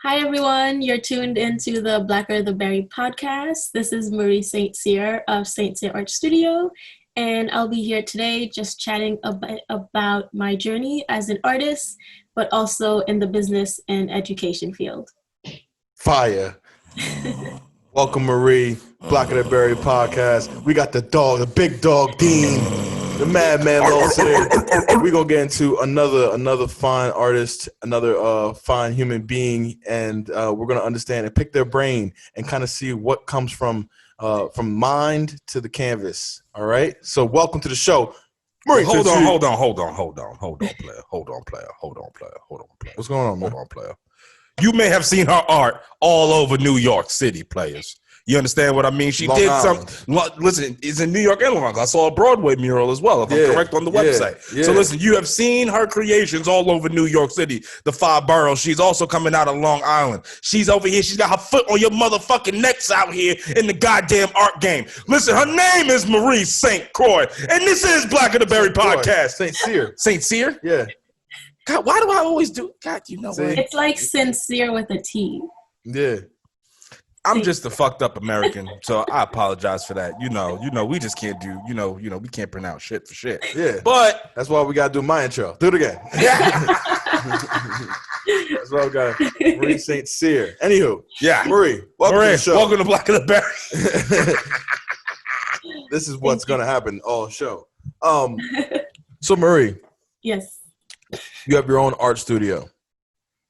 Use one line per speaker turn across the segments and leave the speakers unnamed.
Hi, everyone. You're tuned into the Blacker the Berry podcast. This is Marie St. Cyr of St. Cyr Art Studio, and I'll be here today just chatting a bit about my journey as an artist, but also in the business and education field.
Fire. Welcome, Marie. Blacker the Berry podcast. We got the dog, the big dog, Dean. The madman Lawson. We're gonna get into another fine artist, another fine human being, and we're gonna understand and pick their brain and kind of see what comes from mind to the canvas. All right. So welcome to the show.
Marie, hold on, player.
What's going on, man?
Hold on, player. You may have seen her art all over New York City, players. You understand what I mean? She
Long
did
Island.
some. Listen, it's in New York and Long Island. I saw a Broadway mural as well, if I'm correct on the website.
Yeah.
So listen, you have seen her creations all over New York City, the 5 boroughs. She's also coming out of Long Island. She's over here. She's got her foot on your motherfucking necks out here in the goddamn art game. Listen, her name is Marie St. Croix, and this is Blacker the Berry podcast.
St. Cyr.
St. Cyr?
Yeah.
God, why do I always do? God, you know what?
It's like sincere with a T.
Yeah.
I'm just a fucked up American, so I apologize for that. You know, we just can't do, we can't pronounce shit for shit.
Yeah.
But
That's why we gotta do my intro. Do it again. That's why we got Marie St. Cyr. Anywho,
yeah,
Marie, welcome to the show.
Welcome to Black of the Berry.
This is what's gonna happen all show. So Marie,
Yes.
you have your own art studio.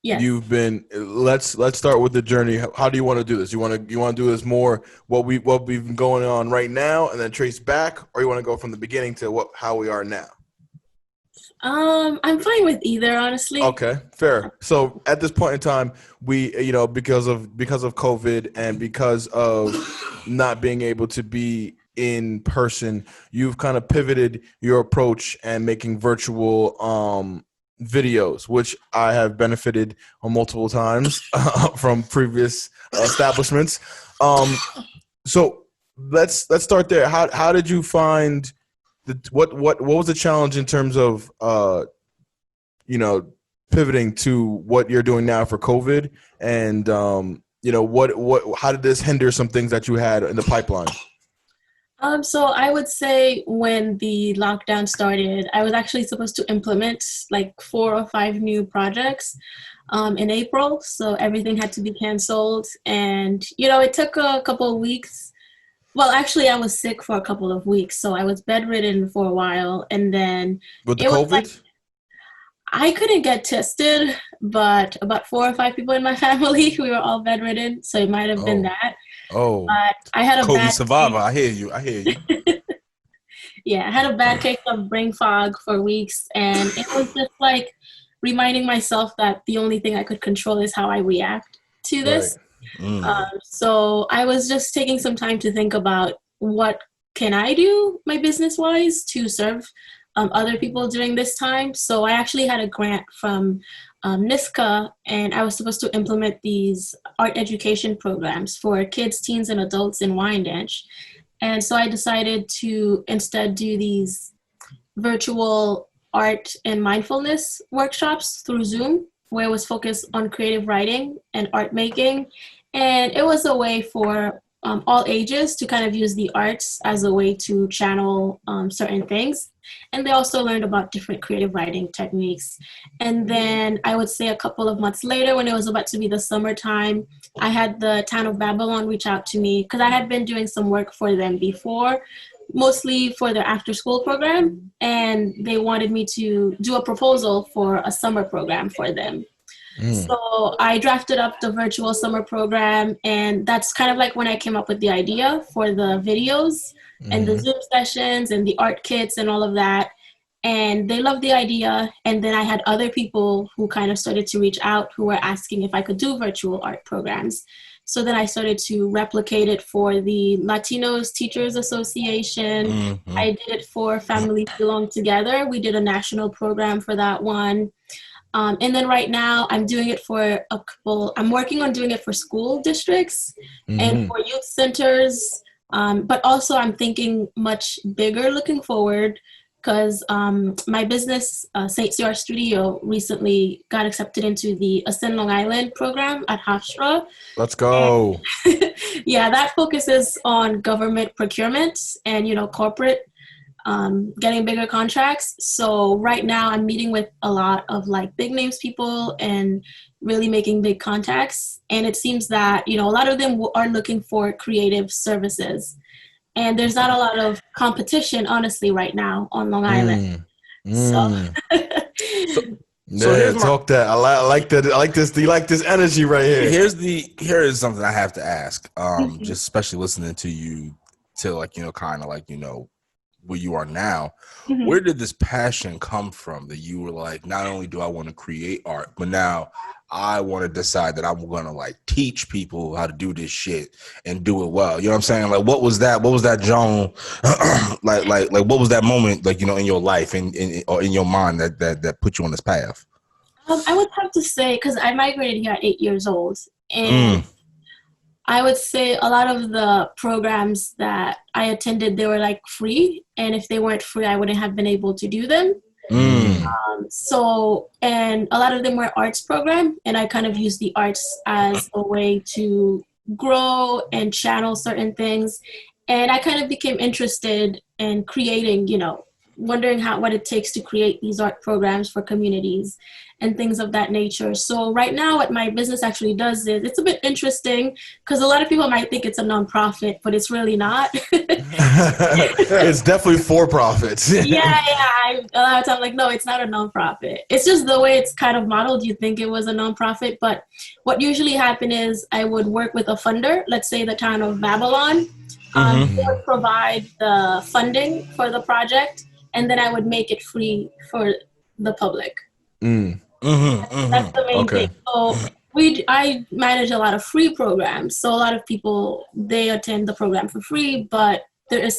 Yes.
You've been. Let's start with the journey. How do you want to do this? You want to do this more what we've been going on right now, and then trace back, or you want to go from the beginning to how we are now?
I'm fine with either, honestly.
Okay, fair. So at this point in time, we, because of COVID and because of not being able to be in person, you've kind of pivoted your approach and making virtual videos, which I have benefited on multiple times from previous establishments. So let's start there. How did you find what was the challenge in terms of pivoting to what you're doing now for COVID, and how did this hinder some things that you had in the pipeline?
So I would say when the lockdown started, I was actually supposed to implement like 4 or 5 new projects in April. So everything had to be canceled. And, it took a couple of weeks. Well, actually, I was sick for a couple of weeks. So I was bedridden for a while. And then
With the COVID?
I couldn't get tested, but about 4 or 5 people in my family, we were all bedridden. So it might have been that.
Oh,
but I had a
COVID
bad
survivor. I hear you.
Yeah, I had a bad case of brain fog for weeks, and it was just like reminding myself that the only thing I could control is how I react to this.
Right.
So I was just taking some time to think about what can I do, my business-wise, to serve other people during this time. So I actually had a grant from NISCA, and I was supposed to implement these art education programs for kids, teens, and adults in Wyandanch. And so I decided to instead do these virtual art and mindfulness workshops through Zoom, where it was focused on creative writing and art making. And it was a way for all ages to kind of use the arts as a way to channel certain things. And they also learned about different creative writing techniques. And then I would say a couple of months later, when it was about to be the summertime, I had the Town of Babylon reach out to me because I had been doing some work for them before, mostly for their after-school program. And they wanted me to do a proposal for a summer program for them. So I drafted up the virtual summer program, and that's kind of like when I came up with the idea for the videos and the Zoom sessions and the art kits and all of that. And they loved the idea. And then I had other people who kind of started to reach out who were asking if I could do virtual art programs. So then I started to replicate it for the Latinos Teachers Association. I did it for Families Belong Together. We did a national program for that one. And then right now I'm doing it for I'm working on doing it for school districts and for youth centers. But also I'm thinking much bigger looking forward, because my business, St. CR Studio, recently got accepted into the Ascend Long Island program at Hofstra.
Let's go.
Yeah, that focuses on government procurement and, corporate getting bigger contracts. So right now I'm meeting with a lot of like big names people and really making big contacts. And it seems that, a lot of them are looking for creative services. And there's not a lot of competition, honestly, right now on Long Island. So,
Talk that. I like that. I like this. Do you like this energy right here?
Here is something I have to ask. Just especially listening to you to kind of where you are now.
Mhm.
Where did this passion come from that you were like, not only do I want to create art, but now I want to decide that I'm going to teach people how to do this shit and do it well. You know what I'm saying? Like, what was that? What was that genre? like, what was that moment, in your life or in your mind that put you on this path?
I would have to say, because I migrated here at 8 years old, and I would say a lot of the programs that I attended, they were free, and if they weren't free, I wouldn't have been able to do them. And a lot of them were arts program, and I kind of used the arts as a way to grow and channel certain things. And I kind of became interested in creating, wondering what it takes to create these art programs for communities and things of that nature. So right now what my business actually does is, it's a bit interesting because a lot of people might think it's a nonprofit, but it's really not.
It's definitely for profits.
Yeah. A lot of times no, it's not a nonprofit. It's just the way it's kind of modeled. You think it was a nonprofit, but what usually happened is I would work with a funder, let's say the town of Babylon. They would provide the funding for the project, and then I would make it free for the public. That's the main thing. So I manage a lot of free programs. So a lot of people, they attend the program for free, but there is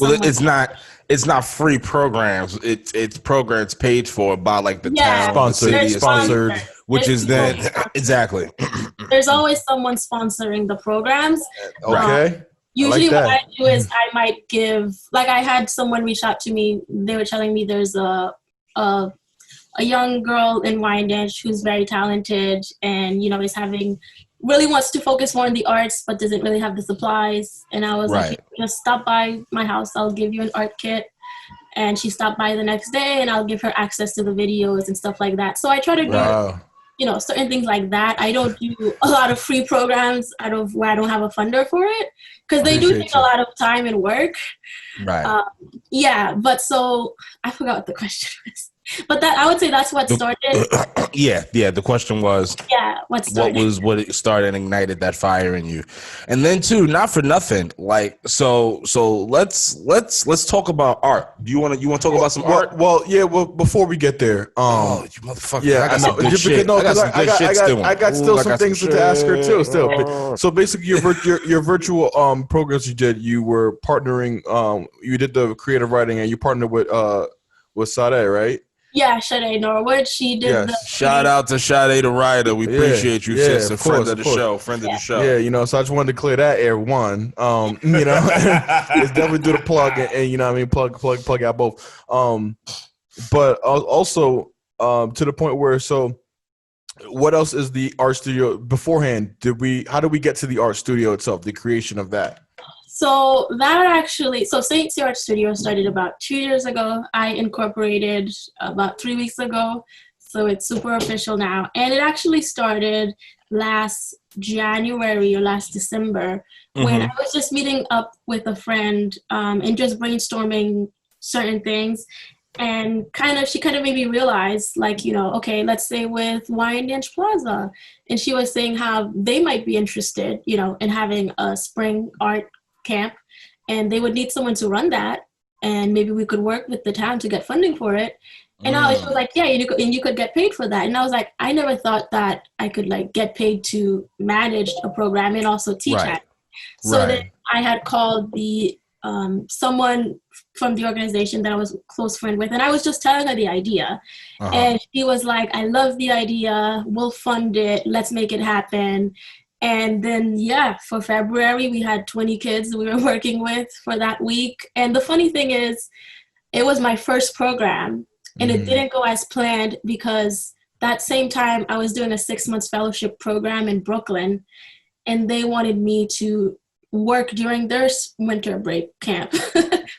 it's not free programs. It's programs paid for by the town,
sponsored,
which is then exactly.
There's always someone sponsoring the programs.
Okay.
Usually what I do is I might give, I had someone reach out to me. They were telling me there's a young girl in Wyandanch who's very talented and, really wants to focus more on the arts, but doesn't really have the supplies. And I was like, just stop by my house. I'll give you an art kit. And she stopped by the next day, and I'll give her access to the videos and stuff like that. So I try to do, certain things like that. I don't do a lot of free programs where I don't have a funder for it, because they do take a lot of time and work.
Right.
But so I forgot what the question was. But I would say that's what started.
Yeah. The question was, what it started and ignited that fire in you, and then too, not for nothing. So let's talk about art. Do you want to talk about some art?
Well, before we get there,
you motherfucker.
Yeah, I know. I got still some things to ask her too. Still, so basically, your virtual programs you did, you were partnering. You did the creative writing, and you partnered with Sade, right?
Yeah, Sade Norwood. She did.
Shout out to Sade the writer. We appreciate you, sis. A friend of the show. Yeah, so I just wanted to clear that air. One, it's definitely do the plug and plug out both. But also to the point where, so what else is the art studio beforehand? How did we get to the art studio itself, the creation of that?
So St. C Art Studio started about 2 years ago. I incorporated about 3 weeks ago. So it's super official now. And it actually started last January or last December when I was just meeting up with a friend and just brainstorming certain things. And she kind of made me realize, okay, let's say with Wyandanch Plaza. And she was saying how they might be interested, in having a spring art camp, and they would need someone to run that, and maybe we could work with the town to get funding for it. And she was like, yeah, you could get paid for that. And I was like, I never thought that I could get paid to manage a program and also teach it. So then I had called the someone from the organization that I was a close friend with, and I was just telling her the idea. And she was like, I love the idea, we'll fund it, let's make it happen. And then, for February, we had 20 kids we were working with for that week. And the funny thing is, it was my first program, and it didn't go as planned because that same time I was doing a 6-month fellowship program in Brooklyn, and they wanted me to work during their winter break camp,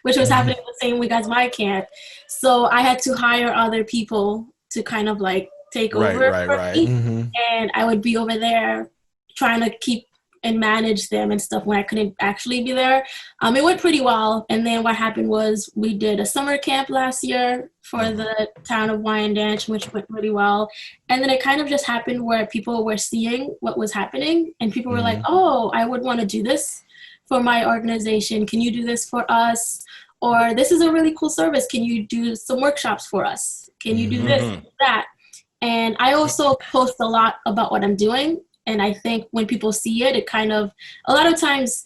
which was happening the same week as my camp. So I had to hire other people to kind of like take over for me. And I would be over there trying to keep and manage them and stuff when I couldn't actually be there. It went pretty well. And then what happened was we did a summer camp last year for the town of Wyandanch, which went really well. And then it kind of just happened where people were seeing what was happening, and people were like, oh, I would want to do this for my organization. Can you do this for us? Or this is a really cool service. Can you do some workshops for us? Can you do this, that? And I also post a lot about what I'm doing. And I think when people see it, it kind of, a lot of times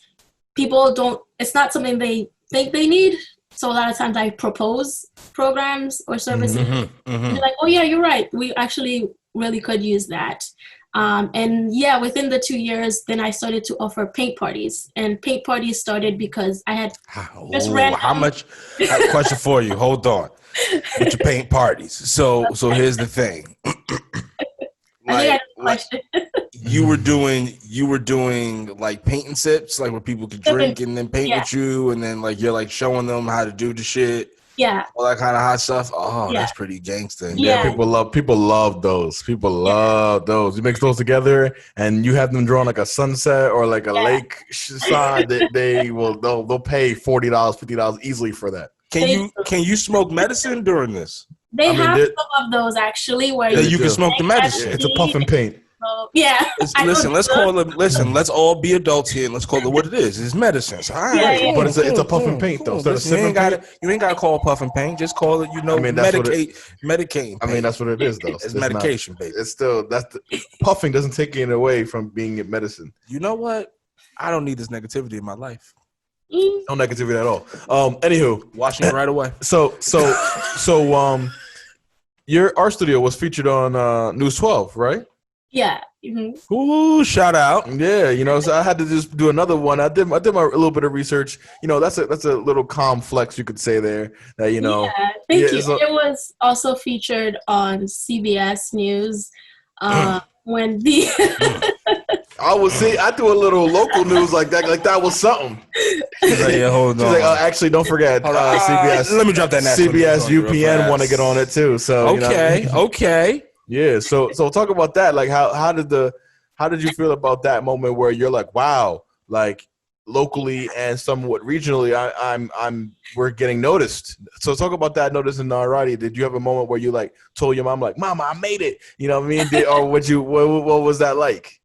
people don't, it's not something they think they need. So a lot of times I propose programs or services. And they're like, oh yeah, you're right. We actually really could use that. And yeah, within the 2 years, then I started to offer paint parties. And paint parties started because I had just random.
How much? I have a question for you. Hold on. With your paint parties. So here's the thing. You were doing like paint and sips, like where people could drink and then paint with you, and then like you're like showing them how to do the shit.
Yeah.
All that kind of hot stuff. Oh, that's pretty gangster.
Yeah, people love those. People love those. You mix those together and you have them draw like a sunset or like a lake side. They'll pay $40, $50 easily for that.
Can you smoke medicine during this?
They have some of those actually where
you can smoke the medicine.
It's a puff and paint.
Yeah.
Listen, let's call it. Listen, let's all be adults here and let's call it what it is. It's medicine. So, all right,
but it's a puff and paint though.
Listen, you ain't got to call it puff and paint. Just call it. Medicating.
I mean, that's what it is though.
It's medication, baby.
It's still puffing doesn't take it away from being medicine.
You know what? I don't need this negativity in my life.
No negativity at all. Anywho,
watching it right away.
So, your art studio was featured on News 12, right?
Yeah.
Ooh, shout out.
Yeah, so I had to just do another one. I did my a little bit of research. That's a little complex, you could say there. That
Yeah, thank you. It was also featured on CBS News when the.
I do a little local news like that. Like that was something.
She's like, yeah, hold on.
She's like, actually, don't forget CBS.
Let me drop that.
CBS UPN want to get on it too. So
okay.
Yeah. So talk about that. Like how did you feel about that moment where you're like, wow, like locally and somewhat regionally, we're getting noticed. So talk about that notice in notoriety. Did you have a moment where you like told your mom like, Mama, I made it? You know what I mean? Or what was that like?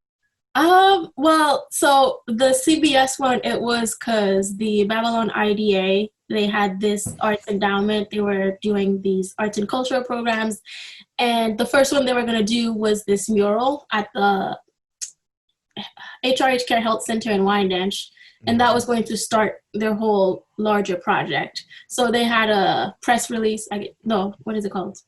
Well, so the CBS one, it was because the Babylon IDA, they had this arts endowment. They were doing these arts and cultural programs. And the first one they were going to do was this mural at the HRH Care Health Center in Wyandanch. And that was going to start their whole larger project. So they had a press release.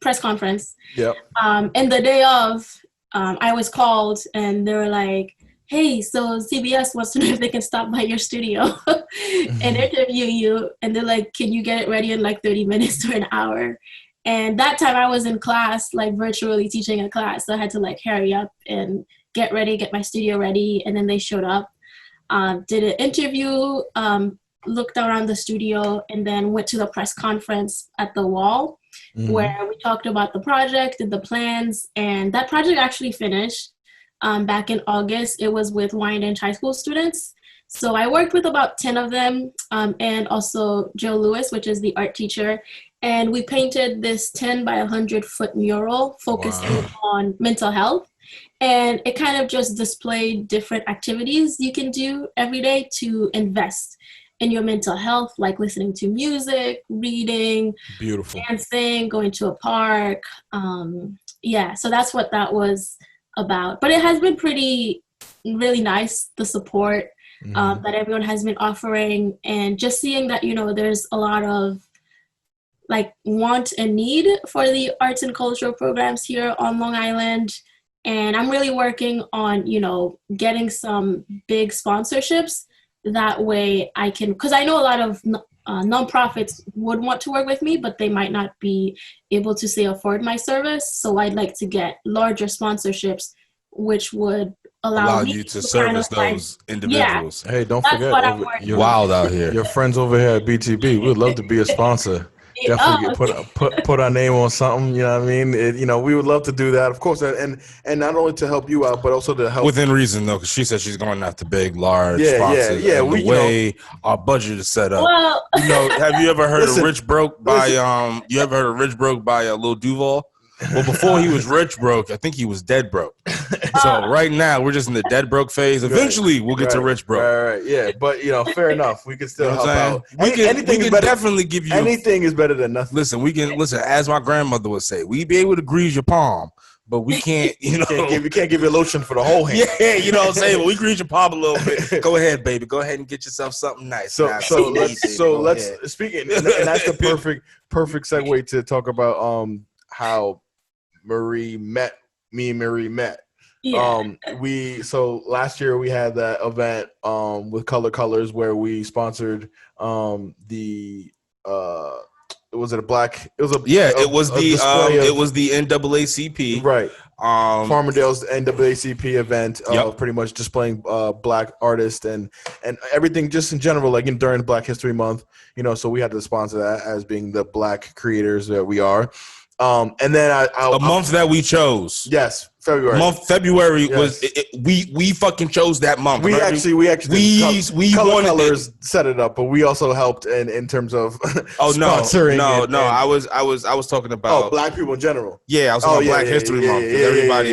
Press conference.
Yep.
And the day of, I was called and they were like, hey, so CBS wants to know if they can stop by your studio and interview you. And they're like, can you get it ready in like 30 minutes or an hour? And that time I was in class, like virtually teaching a class. So I had to like hurry up and get ready, get my studio ready. And then they showed up, did an interview, looked around the studio, and then went to the press conference at the Wall where we talked about the project and the plans. And that project actually finished. Back in August. It was with Wyandanch High School students. So I worked with about 10 of them and also Joe Lewis, which is the art teacher. And we painted this 10 by 100 foot mural focusing on mental health. And it kind of just displayed different activities you can do every day to invest in your mental health, like listening to music, reading, dancing, going to a park. So that's what that was about. But it has been really nice, the support that everyone has been offering, and just seeing that, there's a lot of like want and need for the arts and cultural programs here on Long Island. And I'm really working on, getting some big sponsorships. That way I can, because I know a lot of nonprofits would want to work with me, but they might not be able to, say, afford my service. So I'd like to get larger sponsorships, which would allow me
you to
kind of
service those individuals.
Hey, don't
That's
forget,
what I'm working
your,
Wild out here.
your friends over here at BTB, we'd love to be a sponsor. Definitely put our name on something. You know what I mean? We would love to do that, of course, and not only to help you out, but also to help
within reason, though, because she said she's going after big, large
Yeah,
sponsors.
yeah,
and
we,
the way our budget is set up.
Well,
Have you ever heard
Listen,
of Rich Broke by You ever heard of Rich Broke by Lil Duval? Well, before he was rich broke, I think he was dead broke. So right now we're just in the dead broke phase. Eventually we'll get to rich broke.
Right, yeah. But fair enough. We can still help out.
We can definitely give you
anything is better than nothing.
Listen, as my grandmother would say, we be able to grease your palm, but we can't,
we can't give you lotion for the whole hand.
Yeah, you know what I'm saying? But we grease your palm a little bit. Go ahead, baby. Go ahead and get yourself something nice.
So let's speaking, and that's the perfect segue to talk about how me and Marie met.
yeah.
So last year we had that event with Color Colors where we sponsored the it was the
NAACP,
right, Farmingdale's NAACP event, pretty much displaying black artists and everything just in general, like during Black History Month, so we had to sponsor that as being the black creators that we are. And then a
month that we chose.
Yes, February.
February was we fucking chose that month.
We actually Color Colors set it up, but we also helped in terms of sponsoring.
No. I was talking about
black people in general.
Yeah, I was talking about Black History Month. Everybody,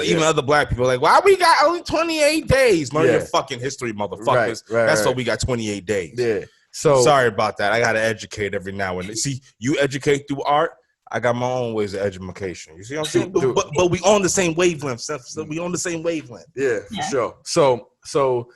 even other black people, are like, why we got only 28 days? Learn your fucking history, motherfuckers. That's why we got 28 days.
Yeah. So
sorry about that. I gotta educate every now and then. See, you educate through art. I got my own ways of education. You see what I'm saying? But we on the same wavelength. So we on the same wavelength.
Yeah, for sure. So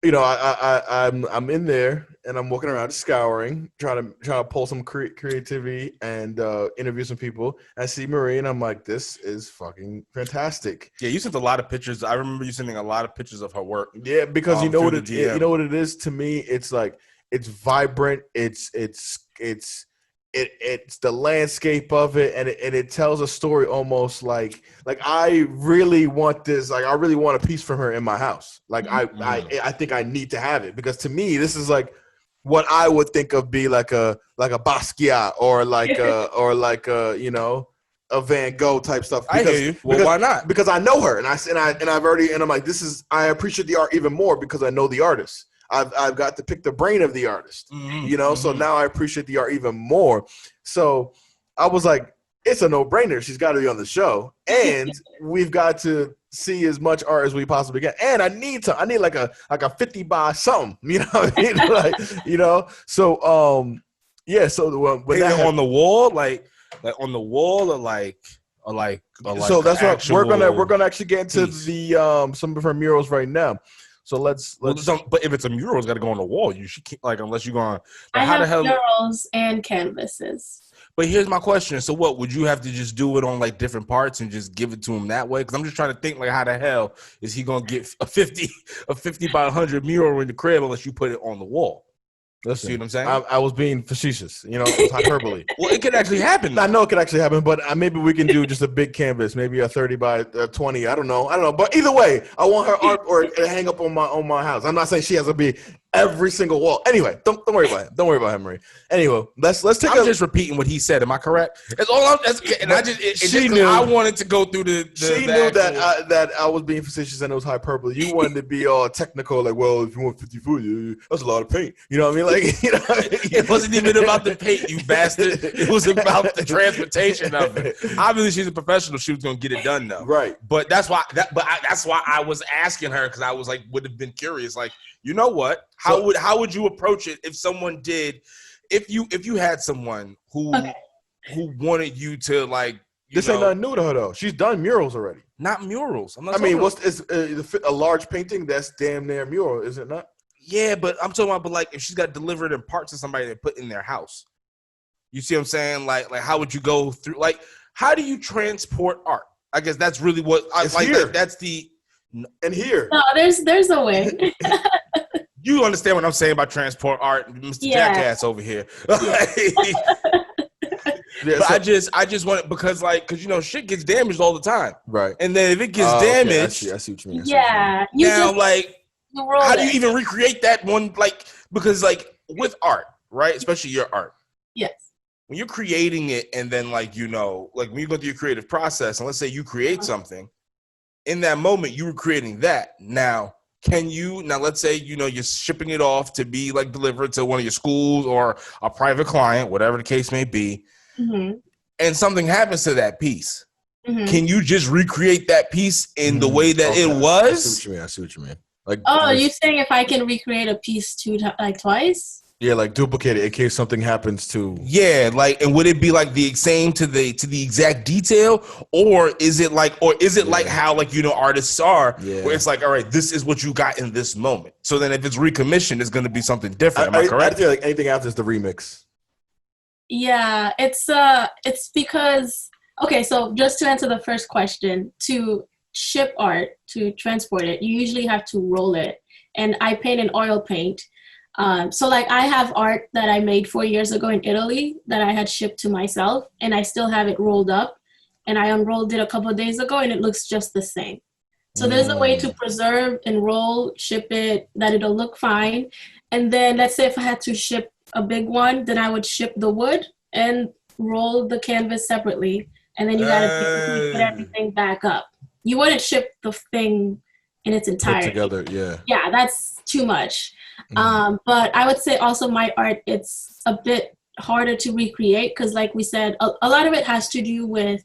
I'm in there and I'm walking around just scouring, trying to pull some creativity and interview some people. I see Marie and I'm like, this is fucking fantastic.
Yeah, you sent a lot of pictures. I remember you sending a lot of pictures of her work.
Yeah, because you know what it is to me. It's like it's vibrant. It's the landscape of it, and it tells a story almost like I really want this. Like I really want a piece from her in my house. Like I think I need to have it because to me this is like what I would think of be like a Basquiat or like a Van Gogh type stuff.
Because, I hear you. Well, why not?
Because I know her, and I'm like I appreciate the art even more because I know the artist. I've got to pick the brain of the artist, so now I appreciate the art even more. So I was like, it's a no-brainer. She's got to be on the show, and we've got to see as much art as we possibly can. And I need like a 50 by something, what I mean? So when that
on the wall, like on the wall, or like
so that's what we're gonna actually get into the some of her murals right now. So let's.
But if it's a mural, it's got to go on the wall. You should keep, unless you're going.
I have murals and canvases.
But here's my question: so what would you have to just do it on like different parts and just give it to him that way? Because I'm just trying to think how the hell is he gonna get a 50 by 100 mural in the crib unless you put it on the wall?
Listen,
see what I'm saying?
I was being facetious, it's hyperbole.
Well, it could actually happen.
I know it could actually happen, but maybe we can do just a big canvas, maybe a 30 by 20. I don't know. But either way, I want her artwork to hang up on my house. I'm not saying she has to be every single wall. Anyway, don't worry about him. Don't worry about him, Marie. Anyway, let's take. I'm
just repeating what he said. Am I correct? That's all. She knew. I wanted to go through the
she knew that I was being facetious and it was hyperbole. You wanted to be all technical, like, well, if you want 50 foot, that's a lot of paint. You know what I mean? Like,
it wasn't even about the paint, you bastard. It was about the transportation of it. Obviously, she's a professional. She was gonna get it done, though.
Right.
But that's why. That's why I was asking her because I was like, would have been curious, like. You know what? How would you approach it if someone did? If you had someone who wanted you to like.
This ain't nothing new to her though. She's done murals already.
Not murals.
It's a large painting that's damn near mural, is it not?
Yeah, but I'm talking about. But like, if she's got delivered in parts to somebody to put in their house, you see what I'm saying? Like how would you go through? Like, how do you transport art? I guess that's really what I like. That's the.
And here.
No, there's a way.
You understand what I'm saying about transport art, Mr.
Yeah.
Jackass over here.
Yeah,
But
so-
I just want it because you know shit gets damaged all the time,
right.
and then if it gets
Okay,
damaged,
I see what you mean.
Yeah. You
now
just
like
you roll
how do you
it.
even recreate that one? Like because like with art, right? Especially your art,
Yes.
when you're creating it, and then like you know, like when you go through your creative process, and let's say you create something, in that moment you were creating that. Now let's say you know you're shipping it off to be like delivered to one of your schools or a private client, whatever the case may be.
Mm-hmm.
And something happens to that piece,
Mm-hmm.
can you just recreate that piece in the way that it
I
was?
see what you mean. Like,
Oh, you saying if I can recreate a piece twice?
yeah, like duplicate it in case something happens to.
Yeah, like, and would it be like the same to the exact detail, or is it like how like you know artists are, where it's like, all right, this is what you got in this moment. So then if it's recommissioned, it's going to be something different. Am I correct?
I feel like anything after is the remix.
Yeah, it's because okay, so just to answer the first question, to ship art, to transport it, you usually have to roll it. And I paint in oil paint. So like I have art that I made 4 years ago in Italy that I had shipped to myself, and I still have it rolled up. And I unrolled it a couple of days ago and it looks just the same. So there's a way to preserve and roll, ship it, that it'll look fine. And then let's say if I had to ship a big one, then I would ship the wood and roll the canvas separately. And then you gotta put everything back up. You wouldn't ship the thing in its entirety.
Put together, yeah.
Yeah, that's too much. But I would say also my art, it's a bit harder to recreate because like we said, a lot of it has to do with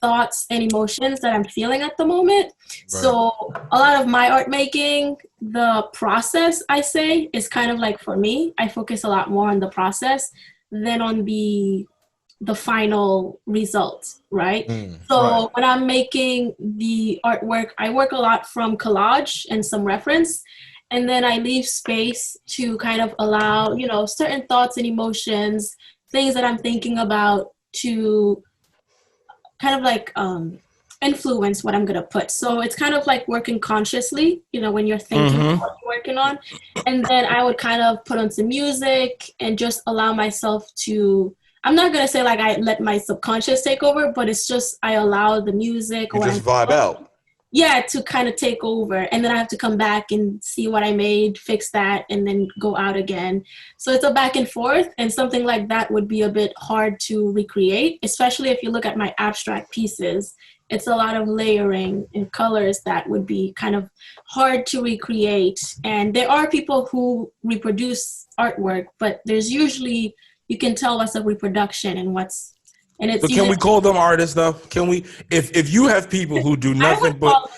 thoughts and emotions that I'm feeling at the moment. Right. So a lot of my art making, the process I say is kind of like for me, I focus a lot more on the process than on the final result, right? So when I'm making the artwork, I work a lot from collage and some reference, and then I leave space to kind of allow, you know, certain thoughts and emotions, things that I'm thinking about to kind of like influence what I'm gonna put. So it's kind of like working consciously, you know, when you're thinking what you're working on. And then I would kind of put on some music and just allow myself to, I'm not gonna say like I let my subconscious take over, but it's just I allow the music
you just vibe out.
Yeah, to kind of take over. And then I have to come back and see what I made, fix that, and then go out again. So it's a back and forth, and something like that would be a bit hard to recreate, especially if you look at my abstract pieces. It's a lot of layering and colors that would be kind of hard to recreate. And there are people who reproduce artwork, but there's usually, you can tell what's a reproduction and what's, and it's.
But can we call them artists though? Can we, if you have people who do nothing but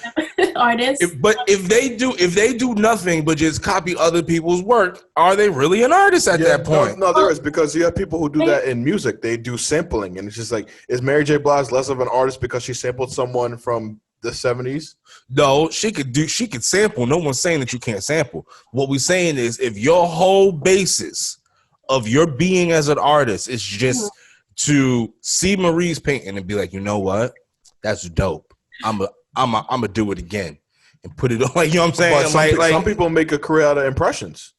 artists,
if they do nothing but just copy other people's work, are they really an artist at that point?
No, there is, because you have people who do that in music. They do sampling, and it's just like, is Mary J. Blige less of an artist because she sampled someone from the 70s?
No, she could sample. No one's saying that you can't sample. What we're saying is, if your whole basis of your being as an artist is just to see Marie's painting and be like, you know what, that's dope. I'm a do it again and put it on. Like, you know what I'm saying?
But some people make a career out of impressions.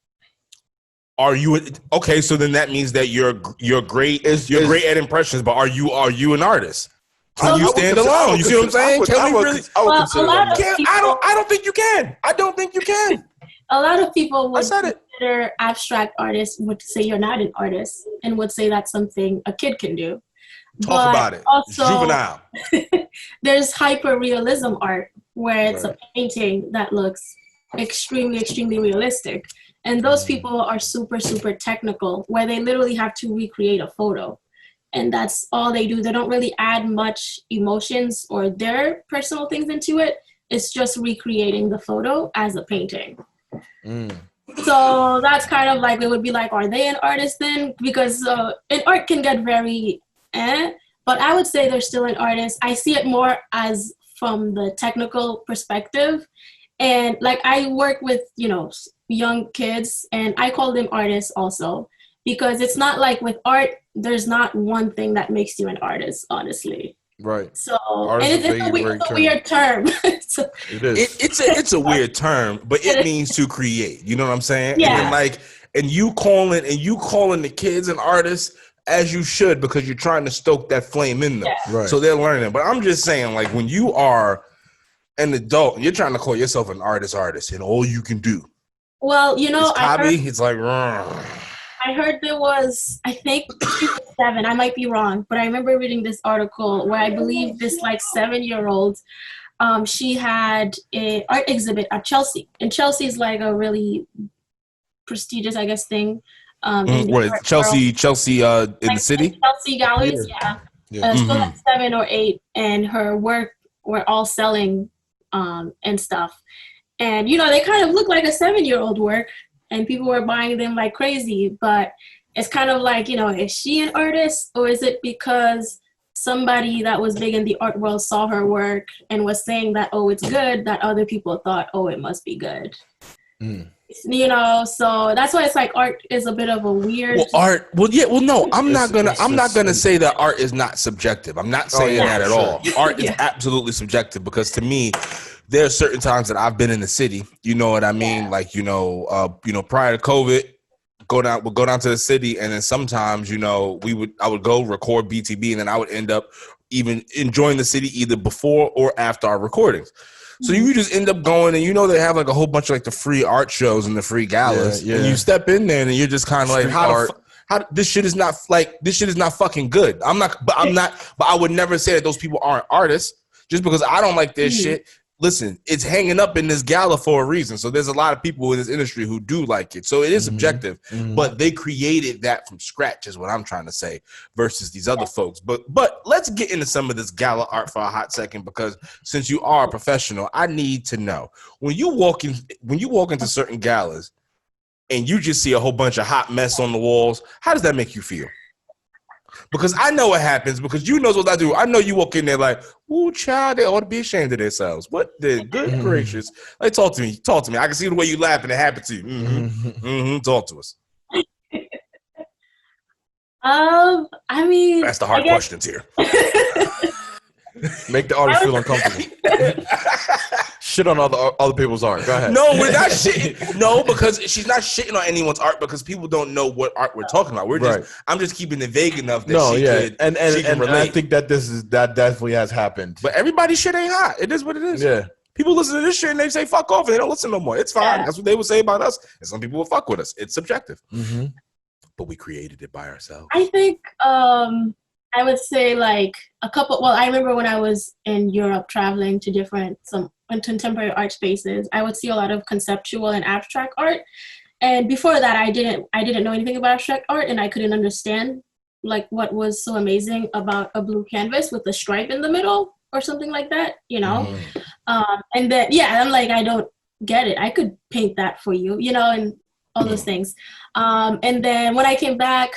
Are you okay? So then that means that you're great. You're great at impressions, but are you an artist? Can you stand alone? You see what I'm saying? Can we really? I don't think you can. I don't think you can.
A lot of people would consider abstract artists would say you're not an artist and would say that's something a kid can do.
Talk about it. Also, juvenile.
There's hyper-realism art where it's a painting that looks extremely, extremely realistic. And those people are super, super technical, where they literally have to recreate a photo. And that's all they do. They don't really add much emotions or their personal things into it. It's just recreating the photo as a painting. So that's kind of like, it would be like, are they an artist then? Because an art can get very but I would say they're still an artist. I see it more as from the technical perspective. And like I work with, you know, young kids, and I call them artists also, because it's not like with art, there's not one thing that makes you an artist, honestly.
Right.
So,
Artist
and
is a vague
it's a weird term. So,
It is.
It's a weird term, but it means to create. You know what I'm saying?
Yeah.
And then like, and you calling the kids and artists as you should, because you're trying to stoke that flame in them.
Yeah.
Right.
So they're learning. But I'm just saying, like, when you are an adult and you're trying to call yourself an artist, and all you can do
well, you know,
is copy, it's like,
I heard there was, I think she was 7. I might be wrong, but I remember reading this article where I believe this like 7-year-old, she had an art exhibit at Chelsea, and Chelsea is like a really prestigious, I guess, thing. In
what
the
is
art
Chelsea
world.
in the city?
Chelsea galleries, yeah.
Yeah.
She was like 7 or 8, and her work were all selling and stuff. And, you know, they kind of look like a 7-year-old work, and people were buying them like crazy. But it's kind of like, you know, is she an artist, or is it because somebody that was big in the art world saw her work and was saying that, oh, it's good, that other people thought, oh, it must be good? You know, so that's why it's like art is a bit of a weird.
No, I'm not gonna say that art is not subjective. I'm not saying that at all. Art is absolutely subjective, because to me, there are certain times that I've been in the city. You know what I mean? Yeah. Like, prior to COVID, we'll go down to the city, and then sometimes, I would go record BTB, and then I would end up even enjoying the city either before or after our recordings. So you just end up going, and they have like a whole bunch of like the free art shows and the free galas, and you step in there and you're just kind of like, how this shit is not fucking good. But I would never say that those people aren't artists just because I don't like their shit. Listen, it's hanging up in this gala for a reason. So there's a lot of people in this industry who do like it. So it is subjective, but they created that from scratch is what I'm trying to say, versus these other folks. But let's get into some of this gala art for a hot second, because since you are a professional, I need to know, when you walk into certain galas and you just see a whole bunch of hot mess on the walls, how does that make you feel? Because I know what happens, because you know what I do. I know you walk in there like, ooh, child, they ought to be ashamed of themselves. What the good gracious? Like, talk to me. I can see the way you laughing. It happened to you. Talk to us.
I mean,
that's the hard questions here.
Make the artist feel uncomfortable. Shit on other people's art. Go ahead.
No, we're not shitting. No, because she's not shitting on anyone's art, because people don't know what art we're talking about. I'm just keeping it vague enough that she can relate.
I think that that definitely has happened.
But everybody's shit ain't hot. It is what it is.
Yeah.
People listen to this shit and they say fuck off and they don't listen no more. It's fine. That's what they would say about us. And some people will fuck with us. It's subjective. But we created it by ourselves.
I think I would say like I remember when I was in Europe traveling to some contemporary art spaces, I would see a lot of conceptual and abstract art. And before that, I didn't know anything about abstract art, and I couldn't understand like what was so amazing about a blue canvas with a stripe in the middle or something like that, and then, I'm like, I don't get it. I could paint that for you, and all those things. And then when I came back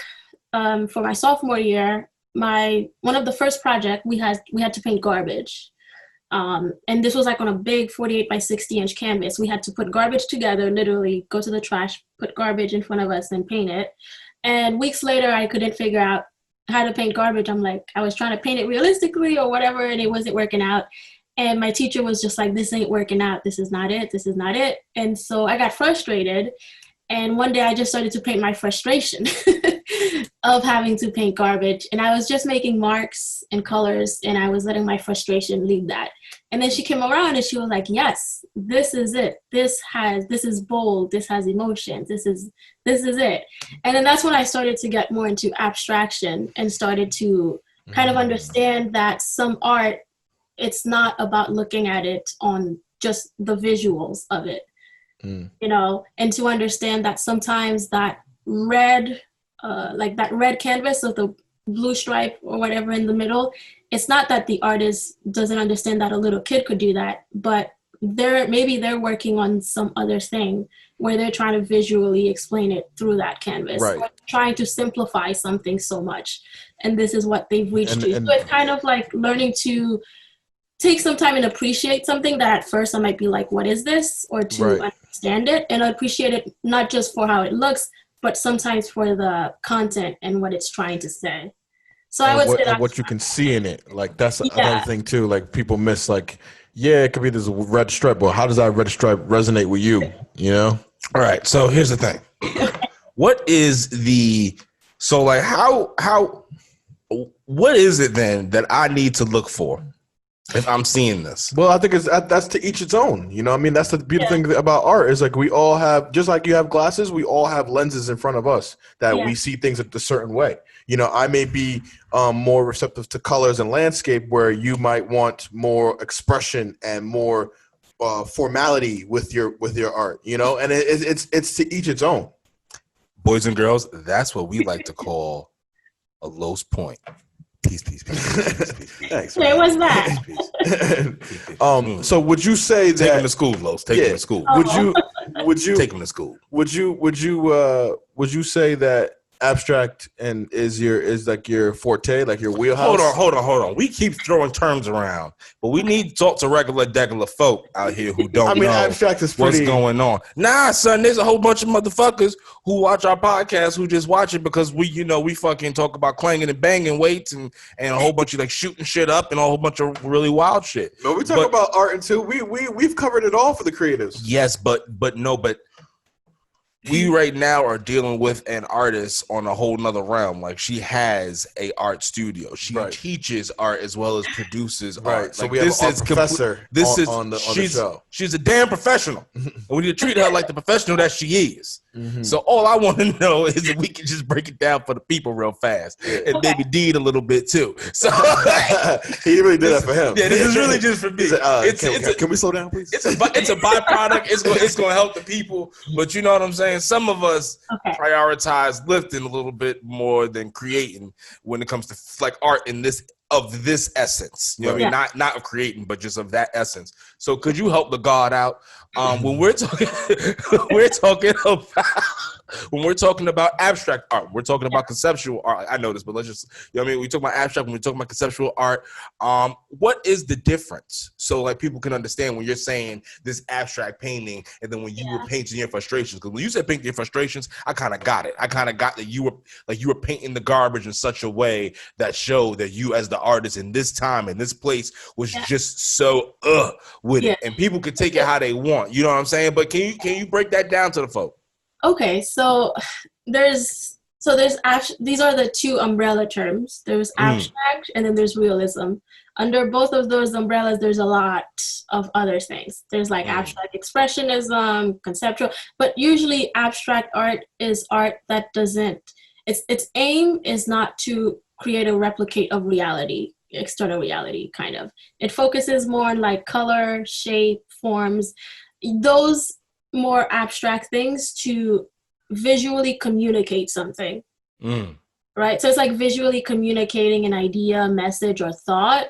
for my sophomore year, one of the first project we had to paint garbage. And this was like on a big 48 by 60 inch canvas. We had to put garbage together, literally go to the trash, put garbage in front of us and paint it. And weeks later, I couldn't figure out how to paint garbage. I'm like, I was trying to paint it realistically or whatever, and it wasn't working out. And my teacher was just like, this ain't working out. This is not it. This is not it. And so I got frustrated. And one day I just started to paint my frustration of having to paint garbage. And I was just making marks and colors, and I was letting my frustration lead that. And then she came around and she was like, yes, this is it. This is bold. This has emotions. This is it. And then that's when I started to get more into abstraction and started to kind of understand that some art, it's not about looking at it on just the visuals of it. And to understand that sometimes that red canvas with the blue stripe or whatever in the middle, it's not that the artist doesn't understand that a little kid could do that, but they're working on some other thing where they're trying to visually explain it through that canvas, or trying to simplify something so much. And this is what they've reached to. So it's kind of like learning to take some time and appreciate something that at first I might be like, what is this? Or to understand it and appreciate it, not just for how it looks, but sometimes for the content and what it's trying to say. So I would say
and what
that's
you can see in it. Like that's another
yeah.
thing too. Like people miss like, yeah, it could be this red stripe, but how does that red stripe resonate with you? You know?
All right. So here's the thing. What is so like what is it then that I need to look for if I'm seeing this?
Well, I think that's to each its own. You know, I mean, that's the beautiful thing about art is like we all have, just like you have glasses, we all have lenses in front of us that we see things a certain way. You know, I may be more receptive to colors and landscape, where you might want more expression and more formality with your art. You know, and it's to each its own.
Boys and girls, that's what we like to call a Lowe's point. Peace.
Thanks.
Where was that?
Peace.
So would you say
Take
that
him to school, Lowe's? Take him to school.
Would you
take him to school?
Would you say that abstract and is like your forte, like your wheelhouse?
Hold on. We keep throwing terms around, but we need to talk to regular folk out here who don't know
abstract is
what's going on. Nah, son, there's a whole bunch of motherfuckers who watch our podcast who just watch it because we fucking talk about clanging and banging weights and a whole bunch of like shooting shit up and a whole bunch of really wild shit.
No, we talk about art until we've covered it all for the creatives.
Yes, but we right now are dealing with an artist on a whole nother realm. Like she has a art studio. She teaches art as well as produces art.
Right. So
like,
we have an art professor on the show.
She's a damn professional. And we need to treat her like the professional that she is.
Mm-hmm.
So all I want to know is if we can just break it down for the people real fast and maybe Dean a little bit too. So
he really did that for him.
Yeah, this is really just for me.
Can we slow down, please?
It's a byproduct. It's going to help the people, but you know what I'm saying. Some of us prioritize lifting a little bit more than creating when it comes to like art in this essence. You know what I mean? Not of creating, but just of that essence. So could you help the God out? When we're talking about abstract art, we're talking about conceptual art. I know this, but let's just, you know what I mean? We talk about abstract, when we talk about conceptual art, what is the difference? So like people can understand when you're saying this abstract painting and then when you were painting your frustrations. Because when you said painting your frustrations, I kind of got it. I kind of got that you were painting the garbage in such a way that showed that you as the artist in this time, in this place, was just so with it. And people could take it how they want. You know what I'm saying? But can you break that down to the folk?
Okay, so there's these are the two umbrella terms. There's abstract and then there's realism. Under both of those umbrellas, there's a lot of other things. There's like abstract expressionism, conceptual, but usually abstract art is art that doesn't, its aim is not to create a replicate of reality, external reality, kind of. It focuses more on like color, shape, forms, those more abstract things to visually communicate something, right? So it's like visually communicating an idea, message, or thought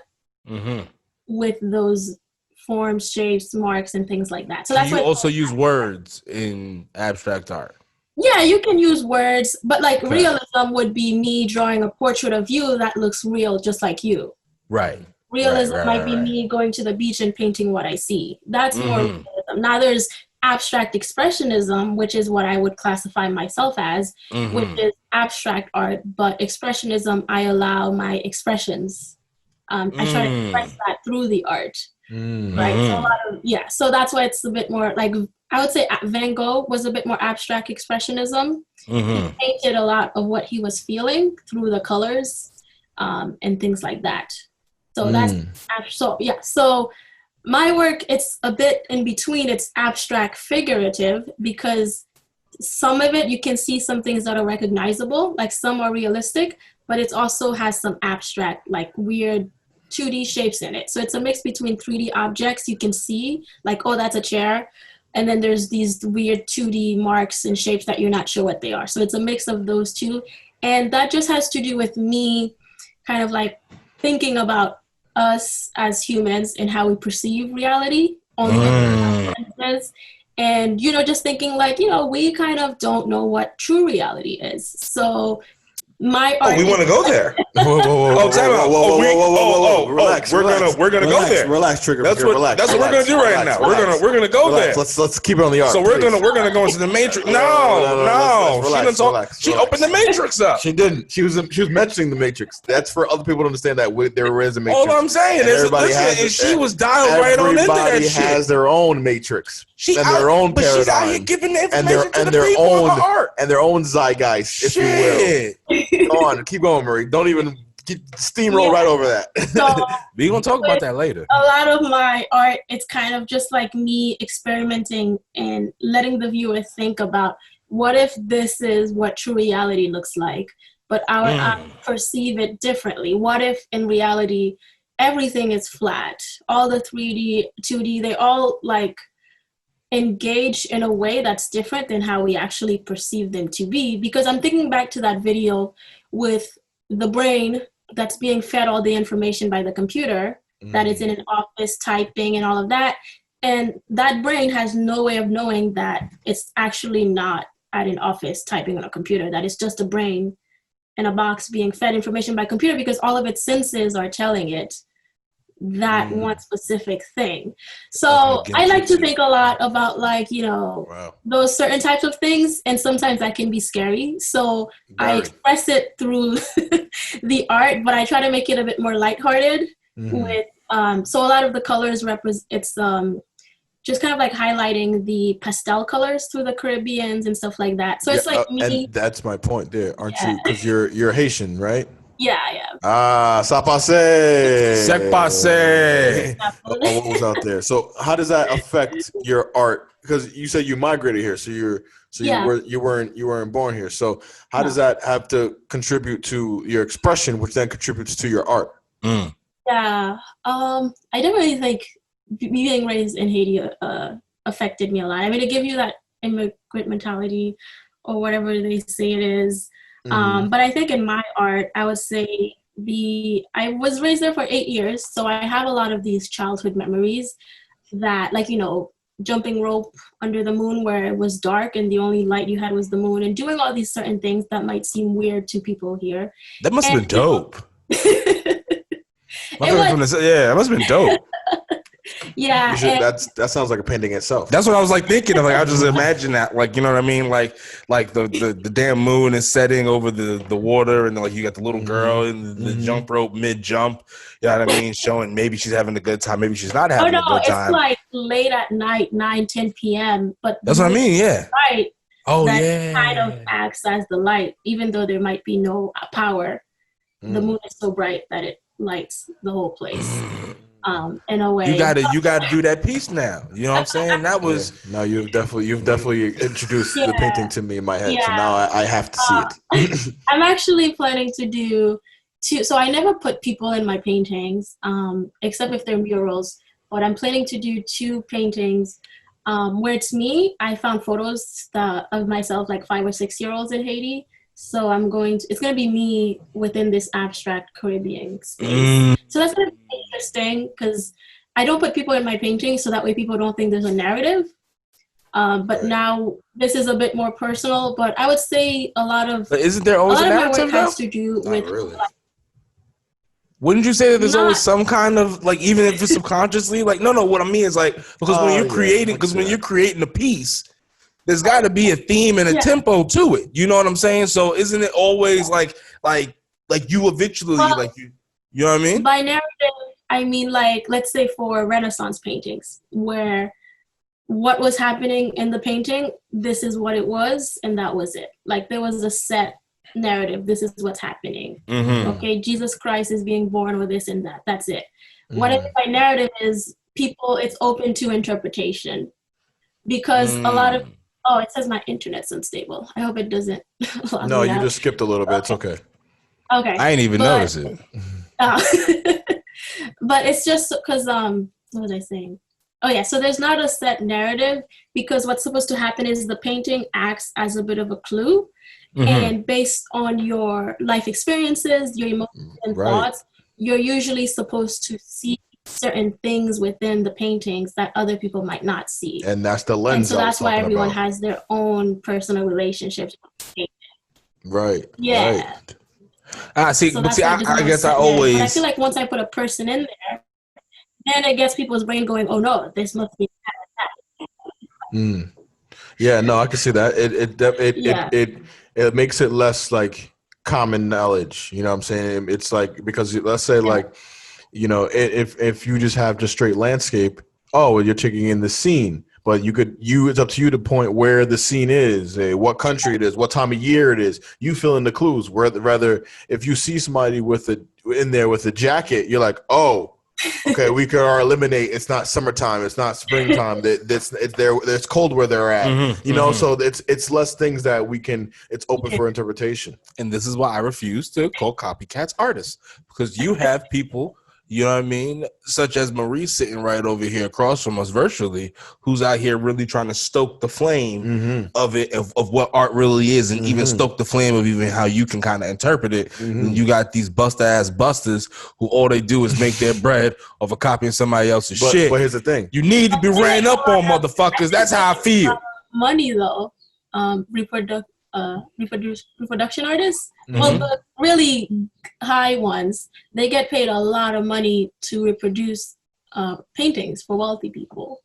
with those forms, shapes, marks, and things like that. So that's
you also use words in abstract art.
Yeah, you can use words, but like realism would be me drawing a portrait of you that looks real, just like you.
Right.
Realism might be me going to the beach and painting what I see. That's more realism. Now there's abstract expressionism, which is what I would classify myself as, which is abstract art, but expressionism, I allow my expressions. I try to express that through the art, right? So that's why it's a bit more like, I would say Van Gogh was a bit more abstract expressionism. He painted a lot of what he was feeling through the colors and things like that. So that's so my work, it's a bit in between. It's abstract figurative because some of it you can see some things that are recognizable, like some are realistic, but it also has some abstract, like weird 2D shapes in it. So it's a mix between 3D objects you can see, like, oh, that's a chair. And then there's these weird 2D marks and shapes that you're not sure what they are. So it's a mix of those two. And that just has to do with me kind of like thinking about us as humans and how we perceive reality on senses. And, you know, just thinking like, you know, we kind of don't know what true reality is. So My
Oh,
art
we want to go there. Oh, time out.
Relax.
We're gonna go there.
Relax, Trigger.
That's what we're gonna do right now. We're gonna go there.
Let's keep it on the art.
So we're gonna go into the Matrix. No, she didn't talk. She opened the Matrix up.
She didn't. She was mentioning the Matrix. That's for other people to understand that there is a Matrix.
All I'm saying is, listen, she was dialed right on into that
Everybody
shit.
has their own Matrix and their own
but she's out here
paradigm
giving the
and
information to the people in her art.
and their own zeitgeist, if you will. Go on, keep going, Marie. Don't even steamroll right over that.
So
We're gonna talk about that later.
a lot of my art, it's kind of just like me experimenting and letting the viewer think about what if this is what true reality looks like, but I perceive it differently. What if in reality everything is flat? All the 3D, 2D, they all like engage in a way that's different than how we actually perceive them to be. Because I'm thinking back to that video with the brain that's being fed all the information by the computer, that is in an office typing and all of that. And that brain has no way of knowing that it's actually not at an office typing on a computer, that it's just a brain in a box being fed information by computer, because all of its senses are telling it that one specific thing. So I like to think a lot about, like, you know, those certain types of things, and sometimes that can be scary. So I express it through the art, but I try to make it a bit more lighthearted with so a lot of the colors it's just kind of like highlighting the pastel colors through the Caribbeans and stuff like that. So it's like me.
And that's my point there, aren't you? Because you're Haitian, right?
Yeah, yeah.
Ça passe.
Sec passe.
What was out there? So how does that affect your art? Because you said you migrated here, so you weren't born here. So how does that have to contribute to your expression, which then contributes to your art?
Yeah, I don't really think being raised in Haiti affected me a lot. I mean, to give you that immigrant mentality or whatever they say it is. But I think in my art, I would say I was raised there for 8 years. So I have a lot of these childhood memories that, like, you know, jumping rope under the moon where it was dark and the only light you had was the moon, and doing all these certain things that might seem weird to people here.
That must have been dope. That must have been dope.
Yeah,
that sounds like a painting itself.
That's what I was like thinking of. Like, I just imagine that, like, you know what I mean? Like the damn moon is setting over the water, and like you got the little girl in the jump rope mid jump. You know what I mean? Showing maybe she's having a good time, maybe she's not having a good time.
It's like late at night, 9-10 p.m. But
that's what I mean. Yeah.
Right.
Oh,
that kind of acts as the light, even though there might be no power. The moon is so bright that it lights the whole place. In a way,
you gotta do that piece now. You know what I'm saying? That was
now you've definitely introduced the painting to me in my head. So now I have to see it.
I'm actually planning to do two. So I never put people in my paintings, except if they're murals. But I'm planning to do 2 paintings where it's me. I found photos of myself, like 5 or 6 year olds in Haiti. So it's going to be me within this abstract Caribbean space. So that's going to be interesting because I don't put people in my paintings so that way people don't think there's a narrative. But now this is a bit more personal, but I would say a lot of my work has to do with.
Really.
Wouldn't you say that there's always some kind of, like, even if it's subconsciously, like, no, what I mean is, like, because when you're creating a piece, there's got to be a theme and a tempo to it. You know what I'm saying? So isn't it always like you eventually, like, you know what I mean?
By narrative, I mean, like, let's say for Renaissance paintings, where what was happening in the painting, this is what it was, and that was it. Like, there was a set narrative. This is what's happening. Okay, Jesus Christ is being born, or this and that. That's it. What I mean by narrative is it's open to interpretation. Because a lot of it says my internet's unstable. I hope it doesn't.
No, you just skipped a little bit. It's okay.
Okay.
I ain't even notice it.
But it's just because what was I saying? Oh yeah, so there's not a set narrative, because what's supposed to happen is the painting acts as a bit of a clue, and based on your life experiences, your emotions and thoughts, you're usually supposed to see certain things within the paintings that other people might not see.
And that's the lens.
And so that's why everyone has their own personal relationships with painting.
Right.
Yeah.
Right.
See,
So
but
that's
see,
why
I guess I
But I
always.
feel like once I put a person in there, then it gets people's brain going, oh no, this must be.
Mm. Yeah, no, I can see that.
Yeah.
It makes it less like common knowledge. You know what I'm saying? It's like, because let's say like, you know, if you just have just straight landscape, oh, you're taking in the scene, but it's up to you to point where the scene is, what country it is, what time of year it is. You fill in the clues. Rather, if you see somebody in there with a jacket, you're like, oh, okay, we could eliminate. It's not summertime. It's not springtime. It's cold where they're at. You know, so it's less things that we can. It's open for interpretation.
And this is why I refuse to call copycats artists, because you have people, you know what I mean, such as Marie sitting right over here across from us virtually, who's out here really trying to stoke the flame of it, of what art really is, and even stoke the flame of even how you can kind of interpret it. And you got these buster ass busters who all they do is make their bread off of copying somebody else's shit.
But here's the thing:
you need to be ran up on, motherfuckers. That's how I feel.
Money though, reproduction artists. Well, the really high ones, they get paid a lot of money to reproduce paintings for wealthy people.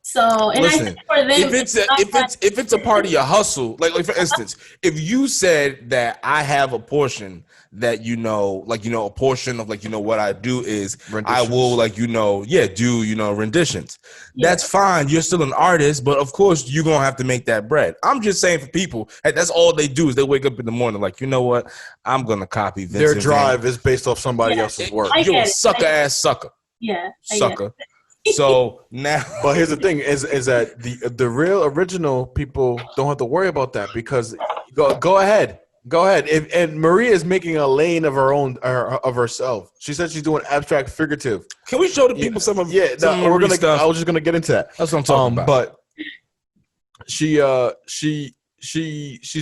So, and
listen,
I think for them,
if it's a part of your hustle, like for instance, if you said that I have a portion that a portion of what I do is I will do renditions.
Yeah.
That's fine. You're still an artist, but of course you're gonna have to make that bread. I'm just saying for people, that's all they do is they wake up in the morning like, you know what, I'm gonna copy Vincent
their drive is based off somebody else's work.
You're a sucker ass sucker.
Yeah,
sucker. So now,
but here's the thing: is that the real original people don't have to worry about that, because go ahead. And Maria is making a lane of her own of herself. She said she's doing abstract figurative.
Can we show the people some of stuff?
I was just gonna get into that.
That's what I'm talking about.
But she's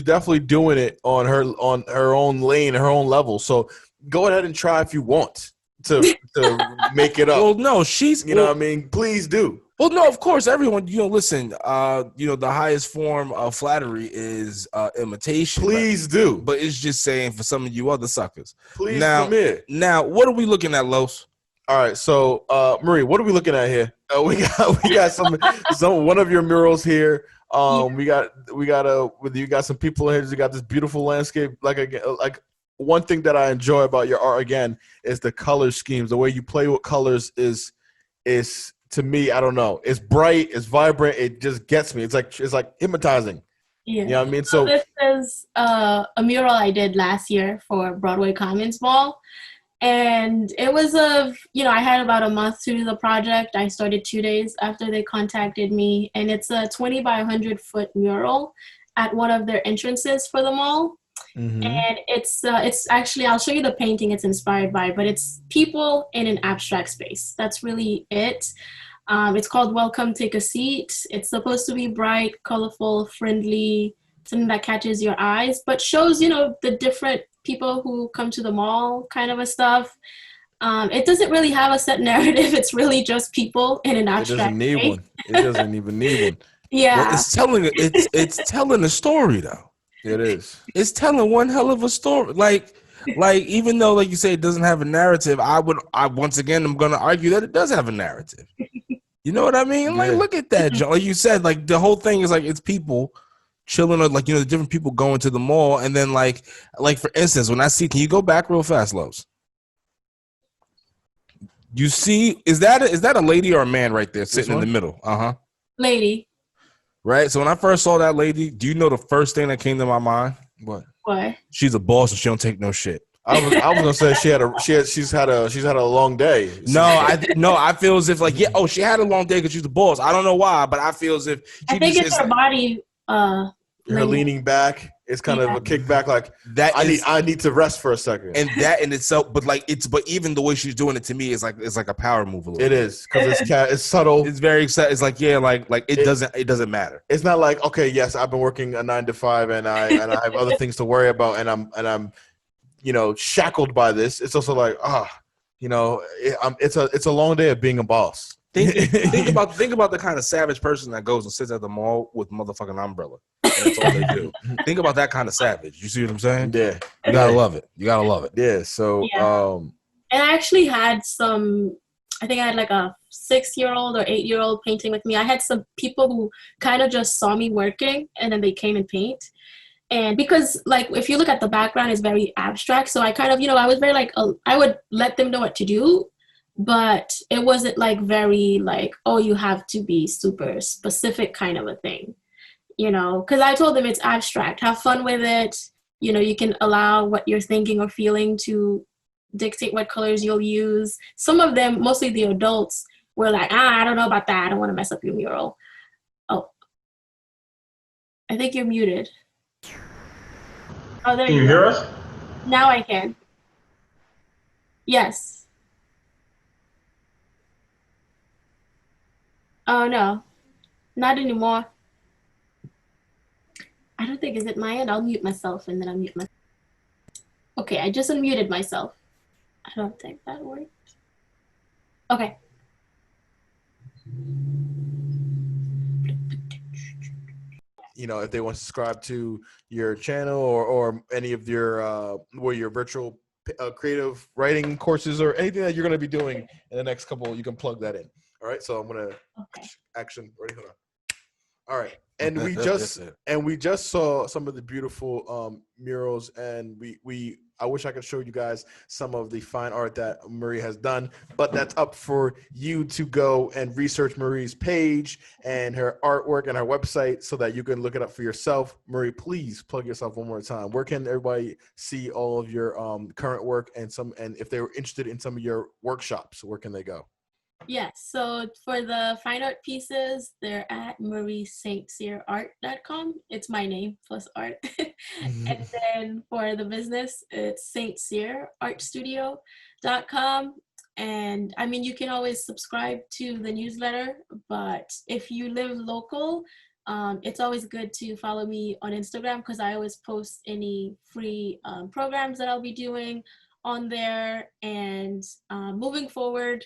definitely doing it on her own lane, her own level. So go ahead and try if you want to make it up.
Well, no,
what I mean? Please do.
Well, no, of course, everyone, listen, the highest form of flattery is imitation.
Please do.
But it's just saying for some of you other suckers.
Please
now,
come in.
Now, what are we looking at, Los?
All right, so Marie, what are we looking at here? We got some one of your murals here. We got some people in here. You got this beautiful landscape. Like one thing that I enjoy about your art again is the color schemes. The way you play with colors is to me, I don't know. It's bright, it's vibrant. It just gets me. It's like hypnotizing.
Yeah.
You know what I mean? So
this is a mural I did last year for Broadway Commons Ball. And it was I had about a month to do the project. I started 2 days after they contacted me. And it's a 20 by 100 foot mural at one of their entrances for the mall. And it's actually, I'll show you the painting it's inspired by, but it's people in an abstract space. That's really it. It's called Welcome, Take a Seat. It's supposed to be bright, colorful, friendly, something that catches your eyes, but shows, the different people who come to the mall kind of a stuff. It doesn't really have a set narrative. It's really just people in an abstract
space. It doesn't even need one.
Yeah.
Well, it's telling a story though.
It is.
It's telling one hell of a story. Like even though, like you say, it doesn't have a narrative, I'm going to argue that it does have a narrative. You know what I mean? Like, look at that, John. Like you said, like the whole thing is like it's people chilling, or the different people going to the mall, and then like for instance, when I see, can you go back real fast, Los? You see, is that a lady or a man right there sitting in the middle?
Lady.
Right. So when I first saw that lady, do you know the first thing that came to my mind?
What?
She's a boss and she don't take no shit.
I was gonna say she's had a long day.
I feel as if she had a long day because she's the boss. I don't know why, but I feel as if
I think it's her body.
Her leaning back. It's kind of a kickback, like that. I need to rest for a second.
And that in itself, but even the way she's doing it to me is like a power move.
It is, because it's subtle.
It's very exciting. It's like it doesn't matter.
It's not like, okay, yes, I've been working a 9 to 5 and I have other things to worry about, and I'm shackled by this. It's also like it's a long day of being a boss.
Think about the kind of savage person that goes and sits at the mall with motherfucking umbrella. That's all they do. Think about that kind of savage. You see what I'm saying?
Yeah.
You gotta love it. You gotta love it.
Yeah. So,
Yeah. And I actually had I think I had like a 6-year-old or 8-year-old painting with me. I had some people who kind of just saw me working and then they came and paint. And because like, if you look at the background, it's very abstract. So I kind of, I was very like, I would let them know what to do, but it wasn't like very like, oh, you have to be super specific kind of a thing, because I told them it's abstract. Have fun with it. You can allow what you're thinking or feeling to dictate what colors you'll use. Some of them, mostly the adults, were like, I don't know about that. I don't want to mess up your mural. Oh, I think you're muted. Oh, there
Can
you
you
go.
hear us?
Now I can. Yes. Oh, no. Not anymore. I don't think, is it my end? I'll mute myself and then I'll mute myself. Okay, I just unmuted myself. I don't think that worked. Okay.
If they want to subscribe to your channel or any of your virtual creative writing courses or anything that you're going to be doing in the next couple, you can plug that in. All right. So I'm going to action. Ready? Hold on. All right. And we just saw some of the beautiful murals, and I wish I could show you guys some of the fine art that Marie has done, but that's up for you to go and research Marie's page and her artwork and her website so that you can look it up for yourself. Marie, please plug yourself one more time. Where can everybody see all of your current work and if they were interested in some of your workshops, where can they go?
Yes, so for the fine art pieces, they're at mariestcyr.com. It's my name plus art. And then for the business, it's stcyr.artstudio.com. And I mean, you can always subscribe to the newsletter, but if you live local, it's always good to follow me on Instagram because I always post any free programs that I'll be doing on there. And moving forward,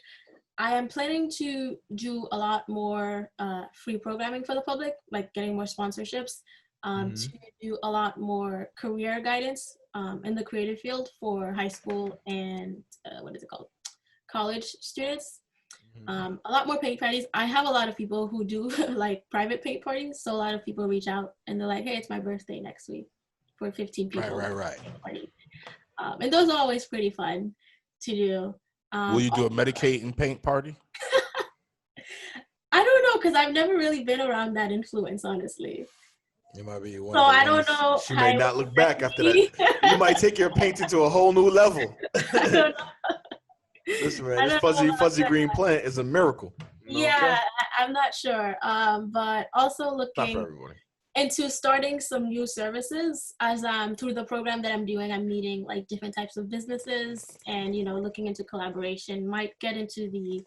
I am planning to do a lot more free programming for the public, like getting more sponsorships, to do a lot more career guidance in the creative field for high school and college students. A lot more paint parties. I have a lot of people who do like private paint parties, so a lot of people reach out and they're like, hey, it's my birthday next week for 15 people.
Right.
Party. And those are always pretty fun to do.
Will you do a Medicaid and paint party?
I don't know because I've never really been around that influence, honestly.
You might be one.
So I don't know.
She may not look back after that. You might take your painting to a whole new level.
I don't know.
Listen, man, this fuzzy green plant is a miracle.
Yeah, I'm not sure. But also looking into starting some new services as through the program that I'm doing. I'm meeting like different types of businesses and looking into collaboration. Might get into the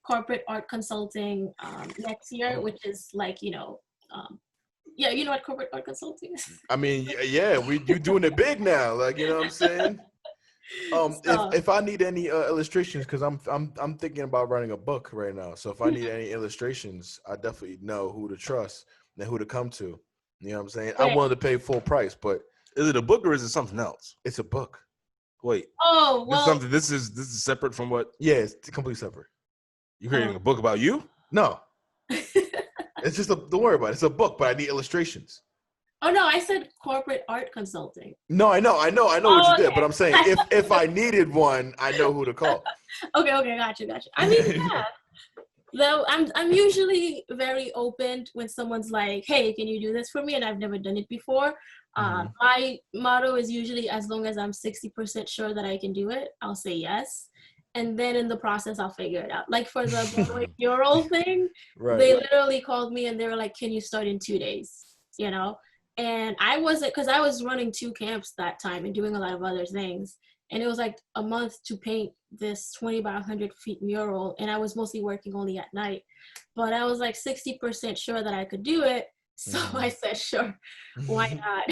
corporate art consulting next year, which is like yeah, you know what corporate art consulting is?
I mean, yeah, you're doing it big now, like, you know what I'm saying? If I need any illustrations, because I'm thinking about writing a book right now, so if I need any illustrations, I definitely know who to trust and who to come to. You know what I'm saying? I'm willing to pay full price, but
is it a book or is it something else?
It's a book.
Wait.
Oh, well.
This is separate from what?
Yeah, it's completely separate.
You creating a book about you?
No. It's just don't worry about it. It's a book, but I need illustrations.
Oh no, I said corporate art consulting.
No, I know what you did, but I'm saying if I needed one, I know who to call.
Okay, gotcha. I mean, yeah. Though I'm usually very open when someone's like, "Hey, can you do this for me?" and I've never done it before. My motto is usually, as long as I'm 60% sure that I can do it, I'll say yes. And then in the process, I'll figure it out. Like for the mural thing, they literally called me and they were like, "Can you start in 2 days?" And I wasn't, because I was running 2 camps that time and doing a lot of other things. And it was like a month to paint this 20 by 100 feet mural. And I was mostly working only at night. But I was like 60% sure that I could do it. So I said, sure, why not?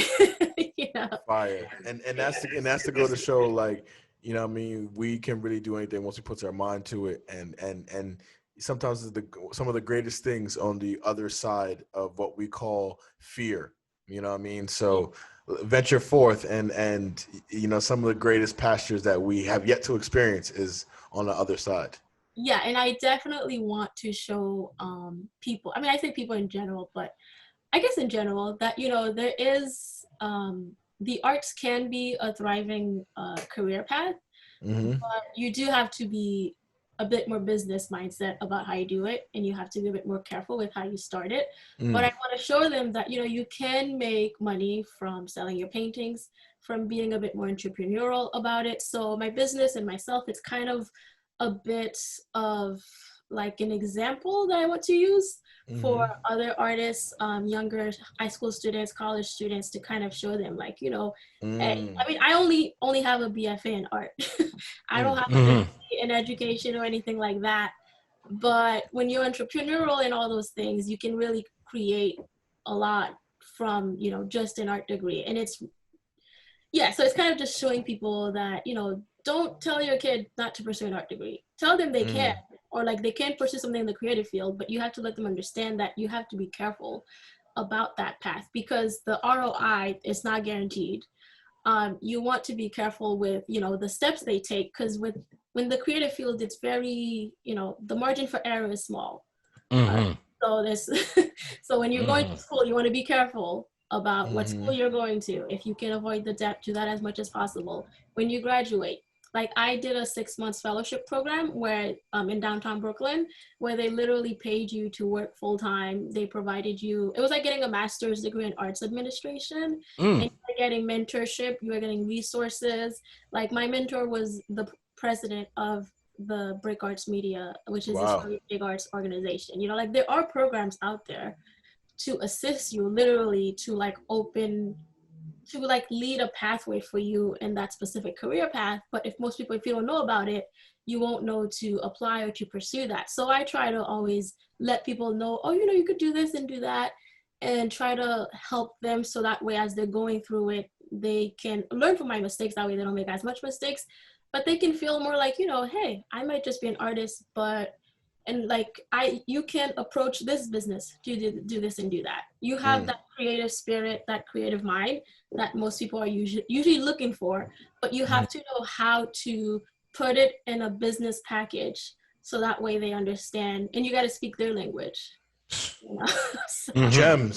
Fire. And that's to go to show, like, I mean, we can really do anything once we put our mind to it. And sometimes some of the greatest things on the other side of what we call fear. You know what I mean? So venture forth, and you know, some of the greatest pastures that we have yet to experience is on the other side.
Yeah, and I definitely want to show people, I mean, I say people in general, but I guess in general, that, you know, there is, the arts can be a thriving career path, but you do have to be a bit more business mindset about how you do it, and you have to be a bit more careful with how you start it. But I want to show them that, you know, you can make money from selling your paintings, from being a bit more entrepreneurial about it. So my business and myself, it's kind of a bit of like an example that I want to use for other artists, younger high school students, college students, to kind of show them, like, you know, hey, I mean, I only have a BFA in art. I don't have a degree in education or anything like that. But when you're entrepreneurial and all those things, you can really create a lot from, you know, just an art degree. And it's, yeah, so it's kind of just showing people that, you know, don't tell your kid not to pursue an art degree. Tell them they can, or like they can pursue something in the creative field, but you have to let them understand that you have to be careful about that path, because the ROI is not guaranteed. You want to be careful with, you know, the steps they take, because when the creative field, it's very, you know, the margin for error is small. So there's so when you're going to school, you want to be careful about what school you're going to. If you can avoid the debt, do that as much as possible. When you graduate, like I did a 6-month fellowship program where in downtown Brooklyn, where they literally paid you to work full time. They provided you, it was like getting a master's degree in arts administration, and you were getting mentorship, you were getting resources. Like my mentor was the president of the Break Arts Media, which is this big arts organization. You know, like there are programs out there to assist you, literally to like lead a pathway for you in that specific career path. But if you don't know about it, you won't know to apply or to pursue that. So I try to always let people know, oh, you know, you could do this and do that, and try to help them, so that way as they're going through it, they can learn from my mistakes. That way they don't make as much mistakes, but they can feel more like, you know, hey, I might just be an artist, but and like you can approach this business, do this and do that. You have that creative spirit, that creative mind that most people are usually looking for, but you have to know how to put it in a business package, so that way they understand, and you got to speak their language. You know? So.
Gem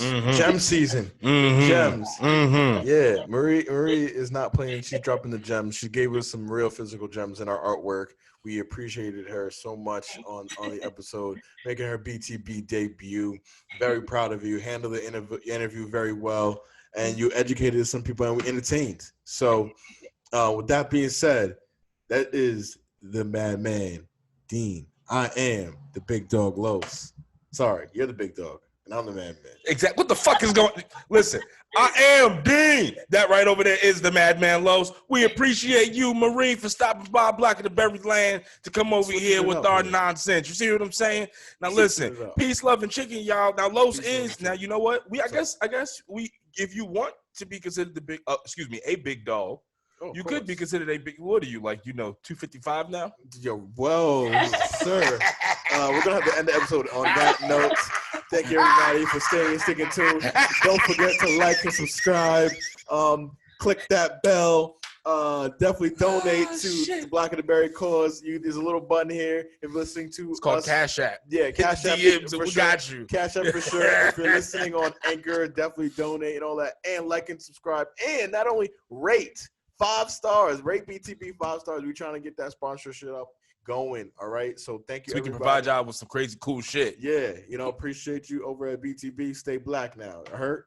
season. Gems. Yeah, Marie is not playing. She's dropping the gems. She gave us some real physical gems in our artwork. We appreciated her so much on the episode, making her BTB debut. Very proud of you. Handled the interview very well, and you educated some people and we entertained. So with that being said, that is the madman, Dean. I am the big dog, Los. Sorry, you're the big dog, and I'm the madman.
Exactly. What the fuck is going? Listen, I am Dean. That right over there is the madman, Los. We appreciate you, Marie, for stopping by Black of the Berry Land to come over here with our nonsense. You see what I'm saying? Now listen, peace, love, and chicken, y'all. Now Los is now. You know what? I guess we, if you want to be considered a big dog. Oh, you could be considered a big. What are you, like? You know, 255 now?
Yo, well, sir. We're gonna have to end the episode on that note. Thank you, everybody, for sticking tuned. Don't forget to like and subscribe. Click that bell. Definitely donate to the Black of the Berry cause. There's a little button here if you're listening to.
It's called Cash App.
Yeah, Cash App.
We got you.
Cash App for sure. If you're listening on Anchor, definitely donate and all that, and like and subscribe, and not only rate. 5 stars, rate BTB 5 stars. We're trying to get that sponsorship up going. All right. So thank you.
So we can provide y'all with some crazy cool shit.
Yeah. You know, appreciate you over at BTB. Stay black now. Hurt.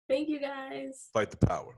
Thank you guys.
Fight the power.